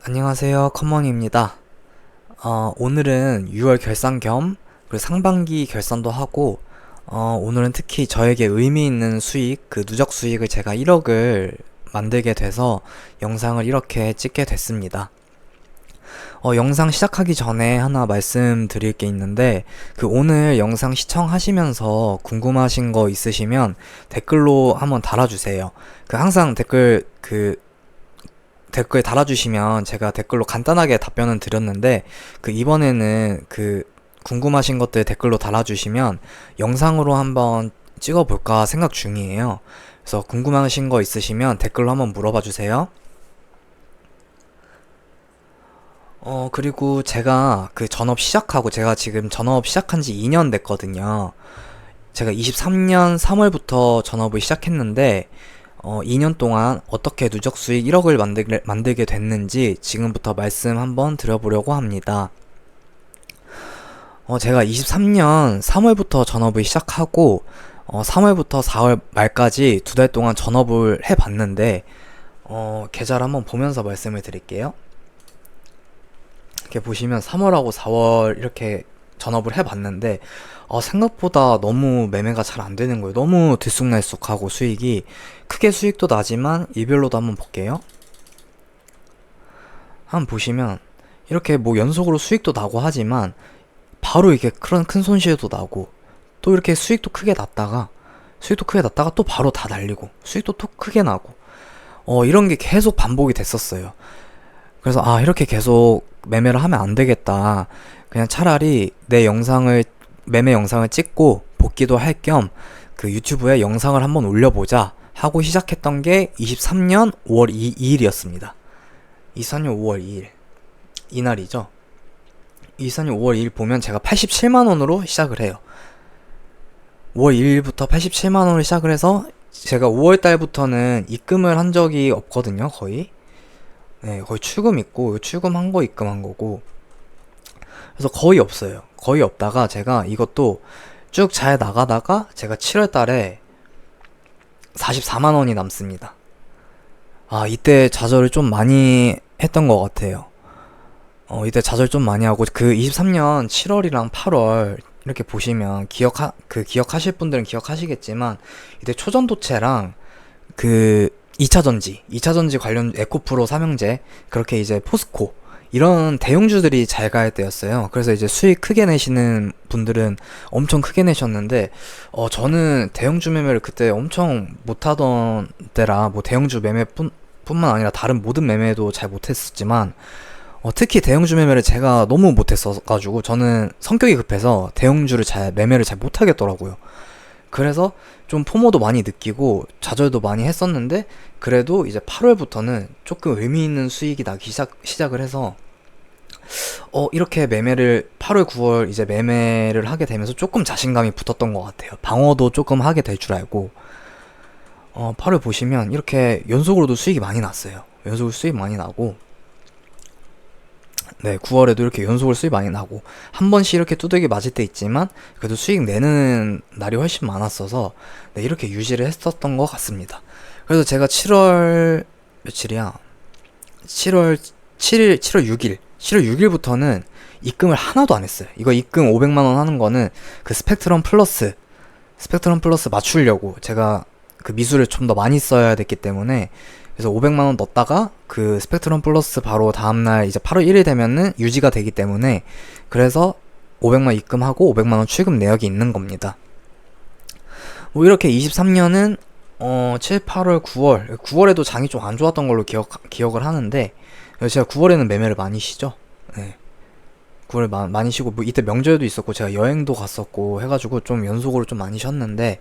안녕하세요. 커머니입니다. 오늘은 6월 결산 겸 그리고 상반기 결산도 하고 오늘은 특히 저에게 의미 있는 수익, 그 누적 수익을 제가 1억을 만들게 돼서 영상을 이렇게 찍게 됐습니다. 영상 시작하기 전에 하나 말씀드릴 게 있는데 오늘 영상 시청하시면서 궁금하신 거 있으시면 댓글로 한번 달아주세요. 항상 댓글 달아주시면 제가 댓글로 간단하게 답변은 드렸는데 이번에는 궁금하신 것들 댓글로 달아주시면 영상으로 한번 찍어볼까 생각 중이에요. 그래서 궁금하신 거 있으시면 댓글로 한번 물어봐 주세요. 그리고 제가 제가 지금 전업 시작한 지 2년 됐거든요. 제가 23년 3월부터 전업을 시작했는데 2년 동안 어떻게 누적 수익 1억을 만들게 됐는지 지금부터 말씀 한번 드려보려고 합니다. 제가 23년 3월부터 전업을 시작하고 3월부터 4월 말까지 2달 동안 전업을 해봤는데 계좌를 한번 보면서 말씀을 드릴게요. 이렇게 보시면 3월하고 4월 이렇게 전업을 해봤는데 생각보다 너무 매매가 잘 안 되는 거예요. 너무 들쑥날쑥하고 수익이 크게 수익도 나지만 일별로도 한번 볼게요. 한번 보시면 이렇게 뭐 연속으로 수익도 나고 하지만 바로 이렇게 큰 손실도 나고 또 이렇게 수익도 크게 났다가 또 바로 다 날리고 수익도 또 크게 나고 이런 게 계속 반복이 됐었어요. 그래서 이렇게 계속 매매를 하면 안 되겠다. 그냥 차라리 매매 영상을 찍고 복귀도 할 겸 유튜브에 영상을 한번 올려보자 하고 시작했던 게 23년 5월 2일이었습니다. 23년 5월 2일 이날이죠. 23년 5월 2일 보면 제가 87만원으로 시작을 해요. 5월 1일부터 87만원으로 시작을 해서 제가 5월 달부터는 입금을 한 적이 없거든요. 거의 출금 있고 출금한 거 입금한 거고, 그래서 거의 없어요. 거의 없다가 제가 이것도 쭉 잘 나가다가 제가 7월 달에 44만원이 남습니다. 이때 좌절을 좀 많이 했던 것 같아요. 이때 좌절 좀 많이 하고 23년 7월이랑 8월 이렇게 보시면 기억하실 분들은 기억하시겠지만 이때 초전도체랑 2차전지 관련 에코프로 삼형제, 그렇게 이제 포스코 이런 대형주들이 잘 갈 때였어요. 그래서 이제 수익 크게 내시는 분들은 엄청 크게 내셨는데 저는 대형주 매매를 그때 엄청 못하던 때라 뭐 대형주 매매뿐만 아니라 다른 모든 매매도 잘 못했었지만 특히 대형주 매매를 제가 너무 못했어가지고 저는 성격이 급해서 매매를 잘 못하겠더라고요. 그래서 좀 포모도 많이 느끼고 좌절도 많이 했었는데 그래도 이제 8월부터는 조금 의미 있는 수익이 나기 시작을 해서 이렇게 8월 9월 이제 매매를 하게 되면서 조금 자신감이 붙었던 것 같아요. 방어도 조금 하게 될 줄 알고 8월 보시면 이렇게 연속으로도 수익이 많이 났어요. 연속으로 수익 많이 나고 9월에도 이렇게 연속으로 수익 많이 나고 한 번씩 이렇게 두들기 맞을 때 있지만 그래도 수익 내는 날이 훨씬 많았어서 이렇게 유지를 했었던 것 같습니다. 그래서 제가 7월 며칠이야? 7월 7일, 7월 6일부터는 입금을 하나도 안 했어요. 이거 입금 500만원 하는 거는 스펙트럼 플러스 맞추려고 제가 미수를 좀 더 많이 써야 됐기 때문에, 그래서 500만원 넣었다가 스펙트럼 플러스 바로 다음날 이제 8월 1일 되면은 유지가 되기 때문에, 그래서 500만원 입금하고 500만원 출금 내역이 있는 겁니다. 뭐 이렇게 23년은 7, 8월, 9월에도 장이 좀 안 좋았던 걸로 기억을 하는데, 제가 9월에는 매매를 많이 쉬죠. 9월에 많이 쉬고, 뭐 이때 명절도 있었고 제가 여행도 갔었고 해가지고 좀 연속으로 좀 많이 쉬었는데,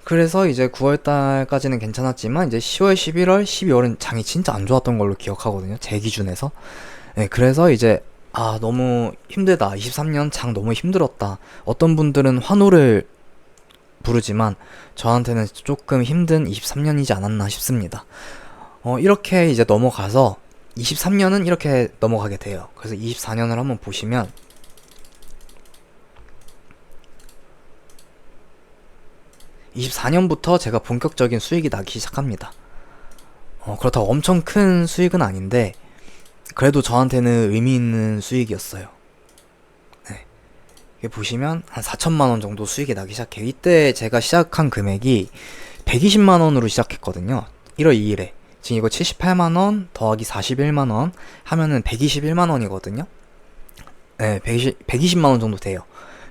그래서 이제 9월달까지는 괜찮았지만 이제 10월, 11월, 12월은 장이 진짜 안 좋았던 걸로 기억하거든요. 제 기준에서. 그래서 이제 너무 힘들다. 23년 장 너무 힘들었다. 어떤 분들은 환호를 부르지만 저한테는 조금 힘든 23년이지 않았나 싶습니다. 이렇게 이제 넘어가서 23년은 이렇게 넘어가게 돼요. 그래서 24년을 한번 보시면 24년부터 제가 본격적인 수익이 나기 시작합니다. 그렇다고 엄청 큰 수익은 아닌데 그래도 저한테는 의미 있는 수익이었어요. 네. 이게 보시면 한 4천만 원 정도 수익이 나기 시작해요. 이때 제가 시작한 금액이 120만 원으로 시작했거든요. 1월 2일에. 지금 이거 78만 원 더하기 41만 원 하면은 121만 원이거든요. 네, 120만 원 정도 돼요.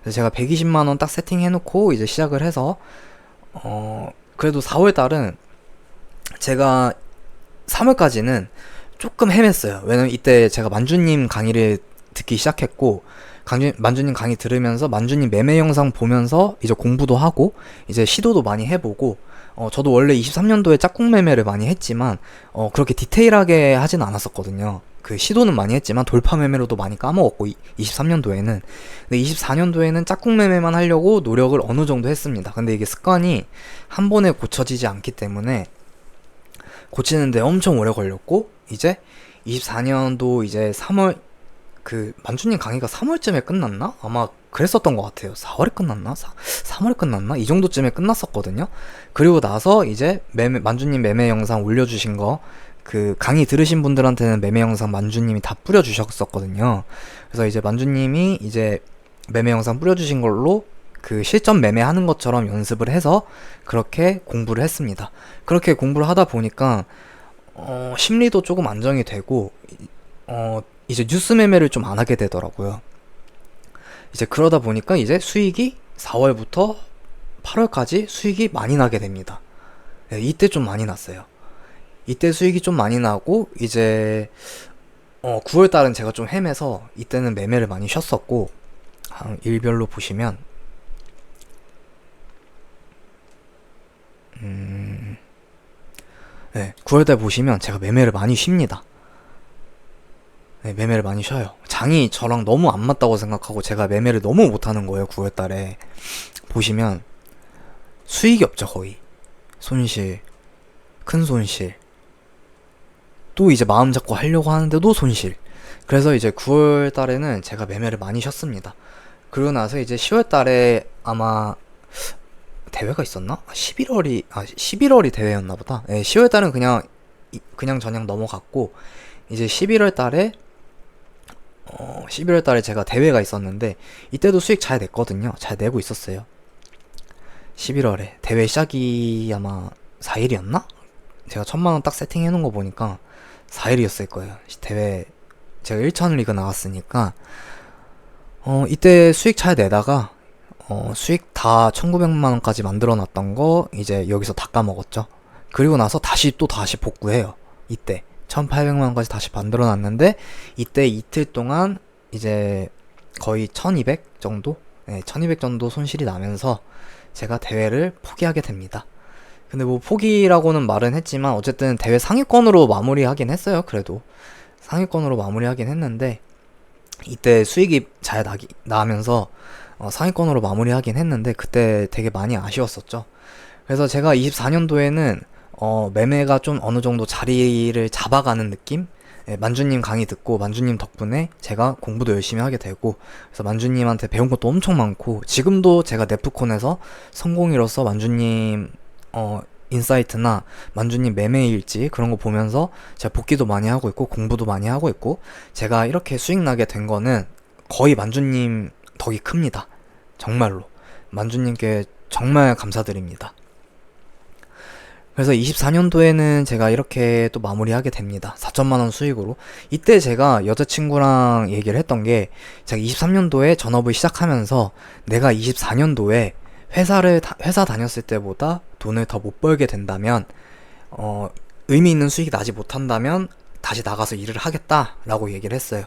그래서 제가 120만 원 딱 세팅해 놓고 이제 시작을 해서 그래도 4월 달은 제가 3월까지는 조금 헤맸어요. 왜냐면 이때 제가 만주님 강의를 듣기 시작했고, 만주님 강의 들으면서 만주님 매매 영상 보면서 이제 공부도 하고 이제 시도도 많이 해보고, 저도 원래 23년도에 짝꿍 매매를 많이 했지만 그렇게 디테일하게 하진 않았었거든요. 그 시도는 많이 했지만 돌파 매매로도 많이 까먹었고 23년도에는. 근데 24년도에는 짝꿍 매매만 하려고 노력을 어느 정도 했습니다. 근데 이게 습관이 한 번에 고쳐지지 않기 때문에 고치는데 엄청 오래 걸렸고, 이제 24년도 이제 3월, 그 만주님 강의가 3월쯤에 끝났나? 아마 그랬었던 것 같아요. 4월에 끝났나? 3월에 끝났나? 이 정도쯤에 끝났었거든요. 그리고 나서 이제 만주님 매매 영상 올려주신 거, 그 강의 들으신 분들한테는 매매 영상 만주님이 다 뿌려주셨었거든요. 그래서 이제 만주님이 이제 매매 영상 뿌려주신 걸로 그 실전 매매하는 것처럼 연습을 해서 그렇게 공부를 했습니다. 그렇게 공부를 하다 보니까 심리도 조금 안정이 되고 이제 뉴스 매매를 좀 안 하게 되더라고요. 이제 그러다 보니까 이제 수익이 4월부터 8월까지 수익이 많이 나게 됩니다. 네, 이때 좀 많이 났어요. 이때 수익이 좀 많이 나고 이제 9월 달은 제가 좀 헤매서 이때는 매매를 많이 쉬었었고, 일별로 보시면 네, 9월달 보시면 제가 매매를 많이 쉽니다. 네, 매매를 많이 쉬어요. 장이 저랑 너무 안 맞다고 생각하고 제가 매매를 너무 못하는 거예요. 9월달에 보시면 수익이 없죠. 거의 손실, 큰 손실, 또 이제 마음 잡고 하려고 하는데도 손실. 그래서 이제 9월달에는 제가 매매를 많이 쉬었습니다. 그러고 나서 이제 10월달에 아마 대회가 있었나? 11월이 대회였나 보다. 네, 10월달은 그냥 저냥 넘어갔고, 이제 11월달에 제가 대회가 있었는데 이때도 수익 잘 냈거든요. 잘 내고 있었어요. 11월에 대회 시작이 아마 4일이었나? 제가 1000만원 딱 세팅해 놓은 거 보니까 4일이었을 거예요. 대회 제가 1천 리그 나갔으니까 이때 수익 잘 내다가 수익 다 1900만원까지 만들어 놨던 거 이제 여기서 다 까먹었죠. 그리고 나서 다시 복구해요. 이때 1800만원까지 다시 만들어 놨는데 이때 이틀 동안 이제 거의 1200 정도? 네, 1200 정도 손실이 나면서 제가 대회를 포기하게 됩니다. 근데 뭐 포기라고는 말은 했지만 어쨌든 대회 상위권으로 마무리하긴 했어요. 그래도 상위권으로 마무리하긴 했는데 이때 수익이 잘 나면서 상위권으로 마무리하긴 했는데 그때 되게 많이 아쉬웠었죠. 그래서 제가 24년도에는 매매가 좀 어느 정도 자리를 잡아가는 느낌? 예, 만주님 강의 듣고 만주님 덕분에 제가 공부도 열심히 하게 되고, 그래서 만주님한테 배운 것도 엄청 많고, 지금도 제가 네프콘에서 성공이로서 만주님 인사이트나 만주님 매매일지 그런 거 보면서 제가 복기도 많이 하고 있고 공부도 많이 하고 있고, 제가 이렇게 수익 나게 된 거는 거의 만주님 덕이 큽니다. 정말로 만주님께 정말 감사드립니다. 그래서 24년도에는 제가 이렇게 또 마무리하게 됩니다. 4천만원 수익으로. 이때 제가 여자친구랑 얘기를 했던 게, 제가 23년도에 전업을 시작하면서 내가 24년도에 회사 다녔을 때보다 돈을 더 못 벌게 된다면, 의미 있는 수익이 나지 못한다면 다시 나가서 일을 하겠다라고 얘기를 했어요.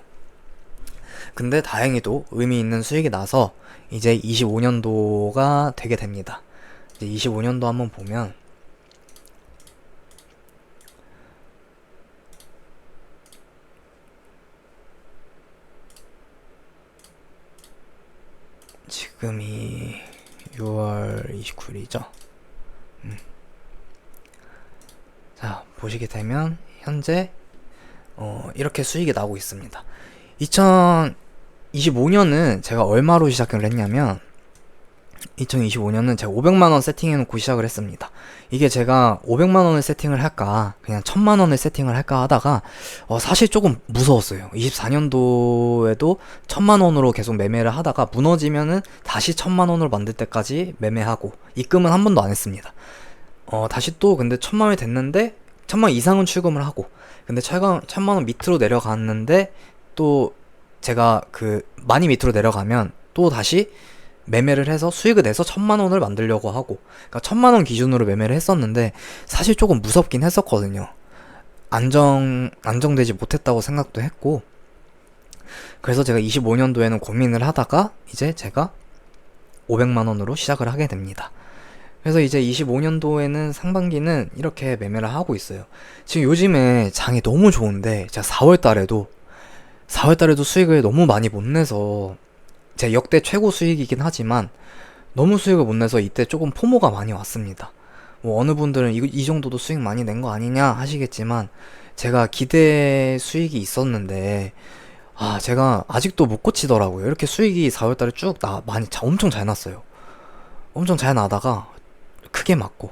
근데 다행히도 의미 있는 수익이 나서 이제 25년도가 되게 됩니다. 이제 25년도 한번 보면 지금이 6월 29일이죠. 자, 보시게 되면 현재 이렇게 수익이 나고 있습니다. 2025년은 제가 얼마로 시작을 했냐면 2025년은 제가 500만원 세팅해놓고 시작을 했습니다. 이게 제가 500만원을 세팅을 할까 그냥 1000만원을 세팅을 할까 하다가 사실 조금 무서웠어요. 24년도에도 1000만원으로 계속 매매를 하다가 무너지면은 다시 1000만원으로 만들 때까지 매매하고 입금은 한 번도 안 했습니다. 다시 또 근데 1000만원이 됐는데 1000만원 이상은 출금을 하고 근데 1000만원 밑으로 내려갔는데 또 제가 많이 밑으로 내려가면 또 다시 매매를 해서 수익을 내서 1000만원을 만들려고 하고 그러니까 1000만원 기준으로 매매를 했었는데 사실 조금 무섭긴 했었거든요. 안정되지 못했다고 생각도 했고 그래서 제가 25년도에는 고민을 하다가 이제 제가 500만원으로 시작을 하게 됩니다. 그래서 이제 25년도에는 상반기는 이렇게 매매를 하고 있어요. 지금 요즘에 장이 너무 좋은데 제가 4월달에도 수익을 너무 많이 못 내서 제 역대 최고 수익이긴 하지만 너무 수익을 못 내서 이때 조금 포모가 많이 왔습니다. 뭐 어느 분들은 이 정도도 수익 많이 낸 거 아니냐 하시겠지만 제가 기대 수익이 있었는데 제가 아직도 못 고치더라고요. 이렇게 수익이 4월달에 쭉 엄청 잘 났어요. 엄청 잘 나다가 크게 맞고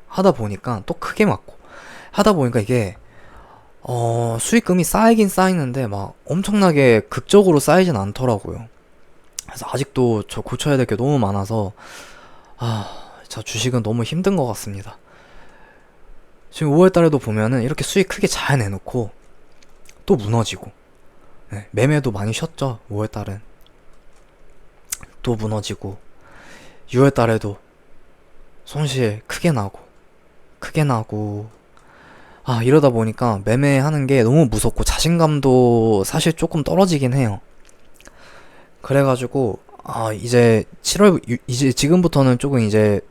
하다 보니까 또 크게 맞고 하다 보니까 이게 수익금이 쌓이긴 쌓이는데 막 엄청나게 극적으로 쌓이진 않더라고요. 그래서 아직도 저 고쳐야 될 게 너무 많아서 저 주식은 너무 힘든 것 같습니다. 지금 5월달에도 보면은 이렇게 수익 크게 잘 내놓고 또 무너지고 매매도 많이 쉬었죠. 5월달은 또 무너지고 6월달에도 손실 크게 나고 이러다 보니까 매매하는 게 너무 무섭고 자신감도 사실 조금 떨어지긴 해요. 그래가지고 이제 지금부터는 조금 이제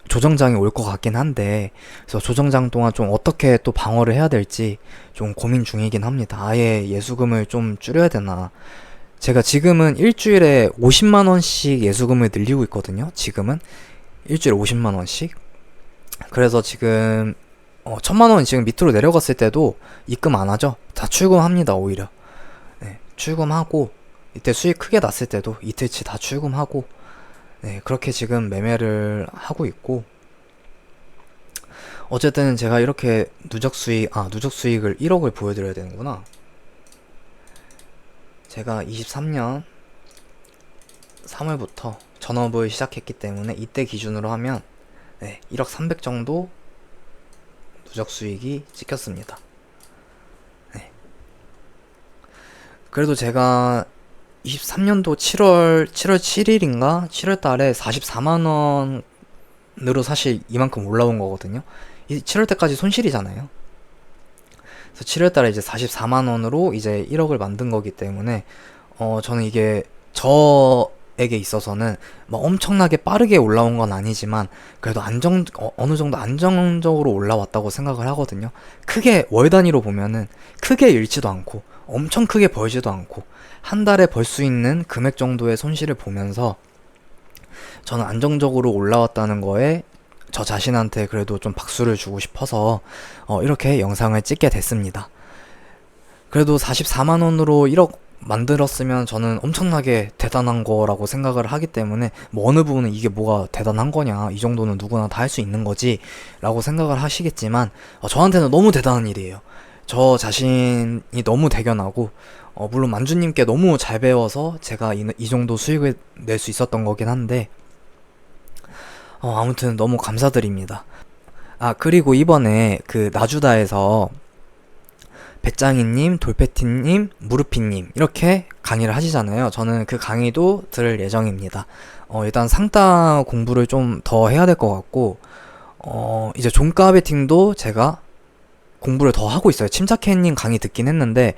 조정장이 올 것 같긴 한데 그래서 조정장 동안 좀 어떻게 또 방어를 해야 될지 좀 고민 중이긴 합니다. 아예 예수금을 좀 줄여야 되나. 제가 지금은 일주일에 50만원씩 예수금을 늘리고 있거든요. 지금은 일주일에 50만원씩. 그래서 지금 1000만원 지금 밑으로 내려갔을 때도 입금 안 하죠. 다 출금합니다. 오히려 출금하고 이때 수익 크게 났을 때도 이틀치 다 출금하고 그렇게 지금 매매를 하고 있고 어쨌든 제가 이렇게 누적 수익을 1억을 보여드려야 되는구나. 제가 23년 3월부터 전업을 시작했기 때문에 이때 기준으로 하면 1억 300 정도 누적 수익이 찍혔습니다. 그래도 제가 23년도 7월 7일인가 7월 달에 44만원으로 사실 이만큼 올라온 거거든요. 7월 때까지 손실이잖아요. 그래서 7월 달에 이제 44만원으로 이제 1억을 만든 거기 때문에 저는 이게 저에게 있어서는 막 엄청나게 빠르게 올라온 건 아니지만 그래도 어느 정도 안정적으로 올라왔다고 생각을 하거든요. 크게 월 단위로 보면은 크게 잃지도 않고 엄청 크게 벌지도 않고 한 달에 벌 수 있는 금액 정도의 손실을 보면서 저는 안정적으로 올라왔다는 거에 저 자신한테 그래도 좀 박수를 주고 싶어서 이렇게 영상을 찍게 됐습니다. 그래도 44만원으로 1억 만들었으면 저는 엄청나게 대단한 거라고 생각을 하기 때문에 뭐 어느 부분은 이게 뭐가 대단한 거냐, 이 정도는 누구나 다 할 수 있는 거지 라고 생각을 하시겠지만 저한테는 너무 대단한 일이에요. 저 자신이 너무 대견하고 물론 만주님께 너무 잘 배워서 제가 이 정도 수익을 낼 수 있었던 거긴 한데 아무튼 너무 감사드립니다. 그리고 이번에 나주다에서 배짱이님, 돌패티님, 무르피님 이렇게 강의를 하시잖아요. 저는 그 강의도 들을 예정입니다. 일단 상따 공부를 좀 더 해야 될 것 같고 이제 종가 베팅도 제가 공부를 더 하고 있어요. 침착해님 강의 듣긴 했는데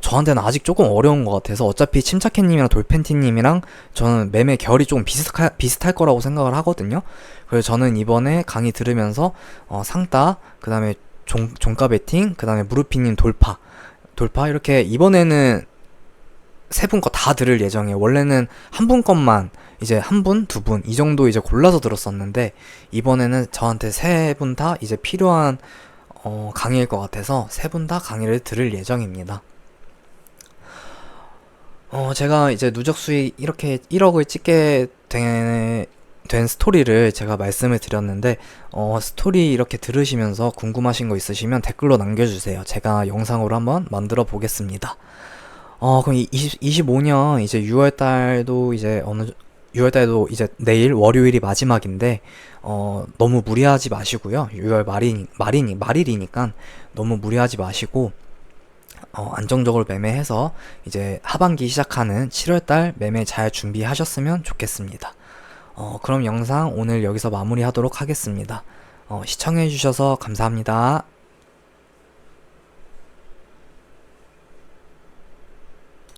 저한테는 아직 조금 어려운 것 같아서 어차피 침착해님이랑 돌팬티님이랑 저는 매매 결이 조금 비슷할 거라고 생각을 하거든요. 그래서 저는 이번에 강의 들으면서 상따, 그 다음에 종가 베팅, 그 다음에 무르피님 돌파 이렇게 이번에는 세 분 거 다 들을 예정이에요. 원래는 한 분 것만 이제 한 분, 두 분 이 정도 이제 골라서 들었었는데 이번에는 저한테 세 분 다 이제 필요한 강의일 것 같아서 세 분 다 강의를 들을 예정입니다. 제가 이제 누적 수익 이렇게 1억을 찍게 된 스토리를 제가 말씀을 드렸는데, 스토리 이렇게 들으시면서 궁금하신 거 있으시면 댓글로 남겨주세요. 제가 영상으로 한번 만들어 보겠습니다. 그럼 25년 이제 6월 달도 이제 6월 달도 이제 내일 월요일이 마지막인데, 너무 무리하지 마시고요. 6월 말일이니까 너무 무리하지 마시고, 안정적으로 매매해서 이제 하반기 시작하는 7월달 매매 잘 준비하셨으면 좋겠습니다. 그럼 영상 오늘 여기서 마무리하도록 하겠습니다. 시청해주셔서 감사합니다.